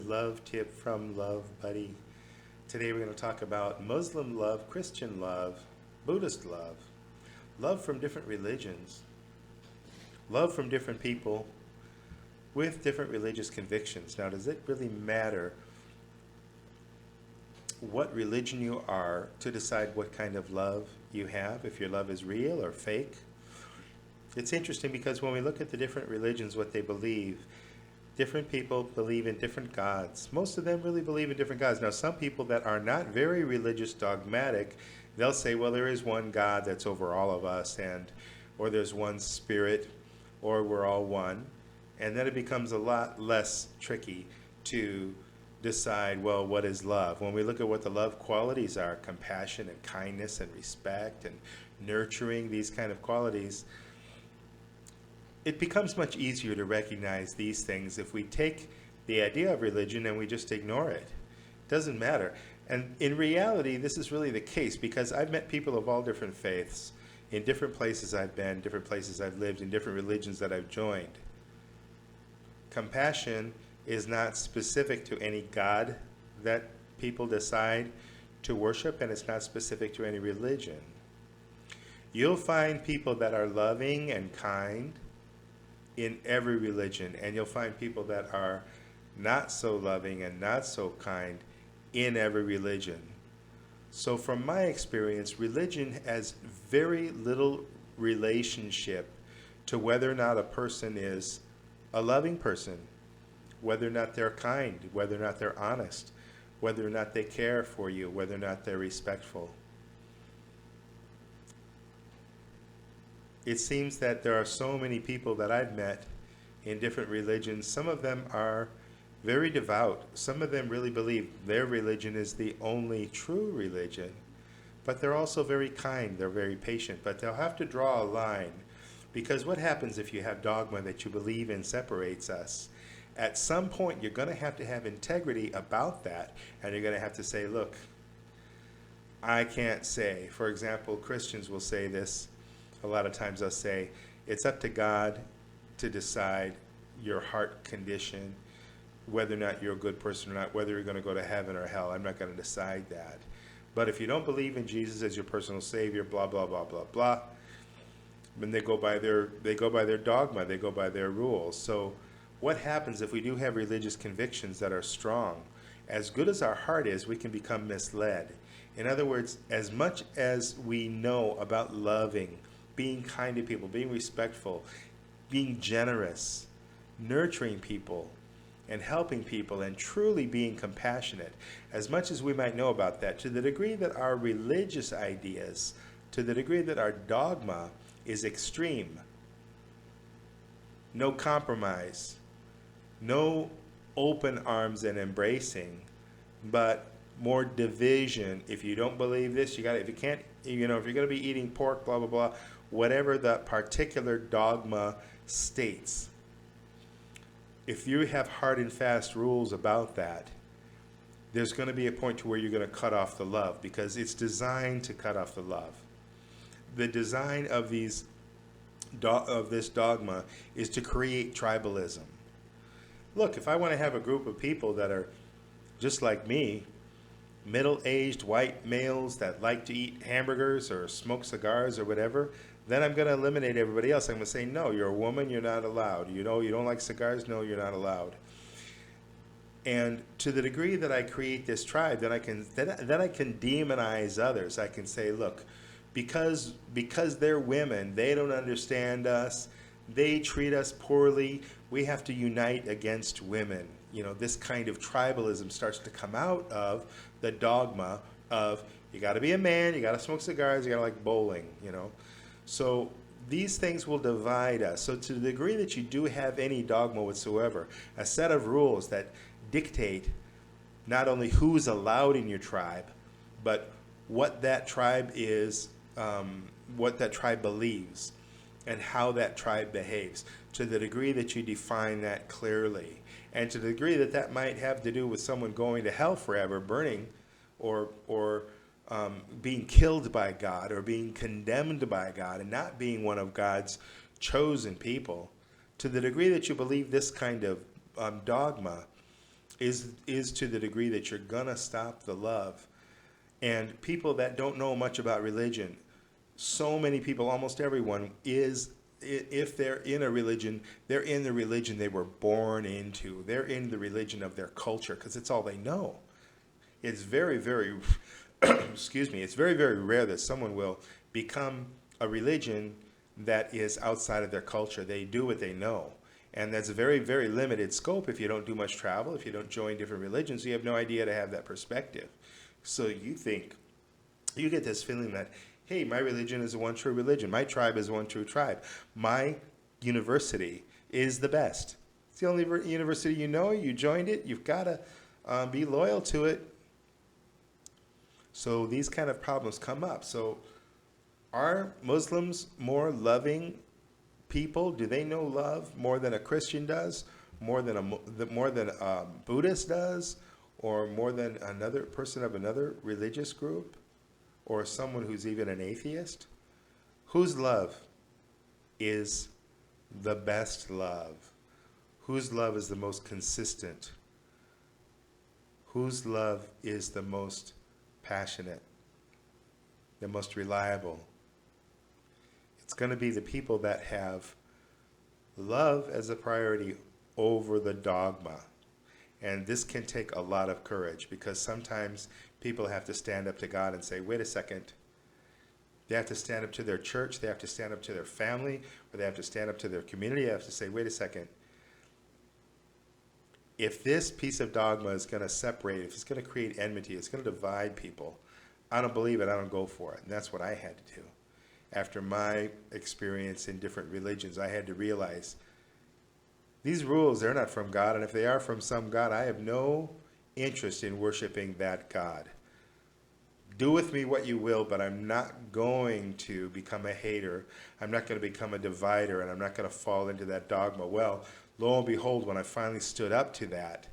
Love tip from LoveBudi. Today we're going to talk about Muslim love, Christian love, Buddhist love from different religions, love from different people with different religious convictions. Now, does it really matter what religion you are to decide what kind of love you have, if your love is real or fake? It's interesting because when we look at the different religions, what they believe, different people believe in different gods. Most of them really believe in different gods. Now, some people that are not very religious, dogmatic, they'll say, well, there is one God that's over all of us, or there's one spirit, or we're all one. And then it becomes a lot less tricky to decide, well, what is love? When we look at what the love qualities are, compassion and kindness and respect and nurturing, these kind of qualities, it becomes much easier to recognize these things if we take the idea of religion and we just ignore it. It doesn't matter. And in reality, this is really the case because I've met people of all different faiths in different places I've been, different places I've lived, in different religions that I've joined. Compassion is not specific to any God that people decide to worship, and it's not specific to any religion. You'll find people that are loving and kind in every religion, and you'll find people that are not so loving and not so kind in every religion. So from my experience, religion has very little relationship to whether or not a person is a loving person, whether or not they're kind, whether or not they're honest, whether or not they care for you, whether or not they're respectful. It seems that there are so many people that I've met in different religions. Some of them are very devout. Some of them really believe their religion is the only true religion. But they're also very kind. They're very patient. But they'll have to draw a line. Because what happens if you have dogma that you believe in separates us? At some point, you're going to have integrity about that. And you're going to have to say, look, I can't say. For example, Christians will say this. A lot of times they'll say, it's up to God to decide your heart condition, whether or not you're a good person or not, whether you're going to go to heaven or hell. I'm not going to decide that. But if you don't believe in Jesus as your personal Savior, blah, blah, blah, blah, blah, then they go by their dogma, they go by their rules. So what happens if we do have religious convictions that are strong? As good as our heart is, we can become misled. In other words, as much as we know about loving, being kind to people, being respectful, being generous, nurturing people, and helping people, and truly being compassionate, as much as we might know about that, to the degree that our religious ideas, to the degree that our dogma is extreme, no compromise, no open arms and embracing, but more division. If you don't believe this, if you can't, if you're going to be eating pork, blah, blah, blah, whatever the particular dogma states. If you have hard and fast rules about that, there's going to be a point to where you're going to cut off the love because it's designed to cut off the love. The design of this dogma is to create tribalism. Look, if I want to have a group of people that are just like me, middle-aged white males that like to eat hamburgers or smoke cigars or whatever, then I'm going to eliminate everybody else. I'm going to say, no, you're a woman, you're not allowed. You don't like cigars? No, you're not allowed. And to the degree that I create this tribe, then I can demonize others. I can say, look, because they're women, they don't understand us, they treat us poorly, we have to unite against women. This kind of tribalism starts to come out of the dogma of you got to be a man, you got to smoke cigars, you got to like bowling, So these things will divide us. So to the degree that you do have any dogma whatsoever, a set of rules that dictate not only who's allowed in your tribe, but what that tribe is, what that tribe believes, and how that tribe behaves, to the degree that you define that clearly, and to the degree that that might have to do with someone going to hell forever, burning, or being killed by God, or being condemned by God, and not being one of God's chosen people, to the degree that you believe this kind of dogma, is to the degree that you're gonna stop the love. And people that don't know much about religion, so many people, almost everyone, if they're in a religion, they're in the religion they were born into. They're in the religion of their culture because it's all they know. It's very, very, excuse me, it's very, very rare that someone will become a religion that is outside of their culture. They do what they know. And that's a very, very limited scope if you don't do much travel, if you don't join different religions, you have no idea to have that perspective. So you get this feeling that, hey, my religion is the one true religion. My tribe is one true tribe. My university is the best. It's the only university you know. You joined it. You've got to be loyal to it. So these kind of problems come up. So are Muslims more loving people? Do they know love more than a Christian does? More than a Buddhist does? Or more than another person of another religious group? Or someone who's even an atheist? Whose love is the best love? Whose love is the most consistent? Whose love is the most passionate, the most reliable? It's going to be the people that have love as a priority over the dogma. And this can take a lot of courage because sometimes people have to stand up to God and say, wait a second. They have to stand up to their church, they have to stand up to their family, or they have to stand up to their community. They have to say, wait a second. If this piece of dogma is going to separate, if it's going to create enmity, it's going to divide people, I don't believe it, I don't go for it. And that's what I had to do. After my experience in different religions, I had to realize these rules, they're not from God, and if they are from some God, I have no interest in worshiping that God. Do with me what you will, but I'm not going to become a hater. I'm not going to become a divider, and I'm not going to fall into that dogma. Well, lo and behold, when I finally stood up to that,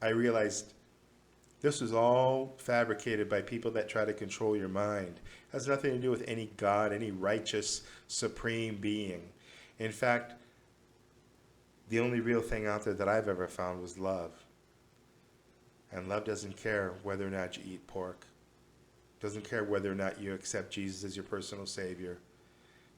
I realized this was all fabricated by people that try to control your mind. It has nothing to do with any God, any righteous, supreme being. In fact, the only real thing out there that I've ever found was love. And love doesn't care whether or not you eat pork. Doesn't care whether or not you accept Jesus as your personal Savior.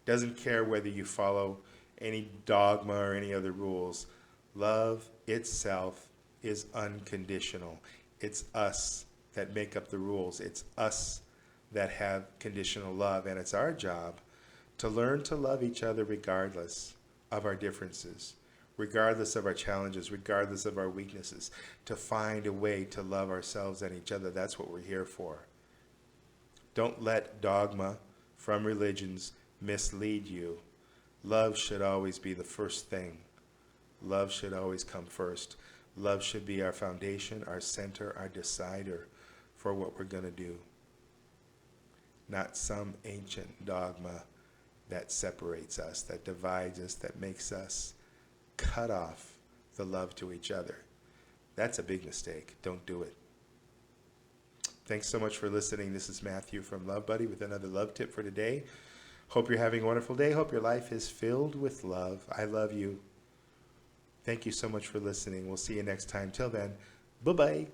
Doesn't care whether you follow any dogma or any other rules. Love itself is unconditional. It's us that make up the rules. It's us that have conditional love. And it's our job to learn to love each other regardless of our differences, regardless of our challenges, regardless of our weaknesses, to find a way to love ourselves and each other. That's what we're here for. Don't let dogma from religions mislead you. Love should always be the first thing. Love should always come first. Love should be our foundation, our center, our decider for what we're going to do. Not some ancient dogma that separates us, that divides us, that makes us cut off the love to each other. That's a big mistake. Don't do it. Thanks so much for listening. This is Matthew from LoveBudi with another love tip for today. Hope you're having a wonderful day. Hope your life is filled with love. I love you. Thank you so much for listening. We'll see you next time. Till then, bye-bye.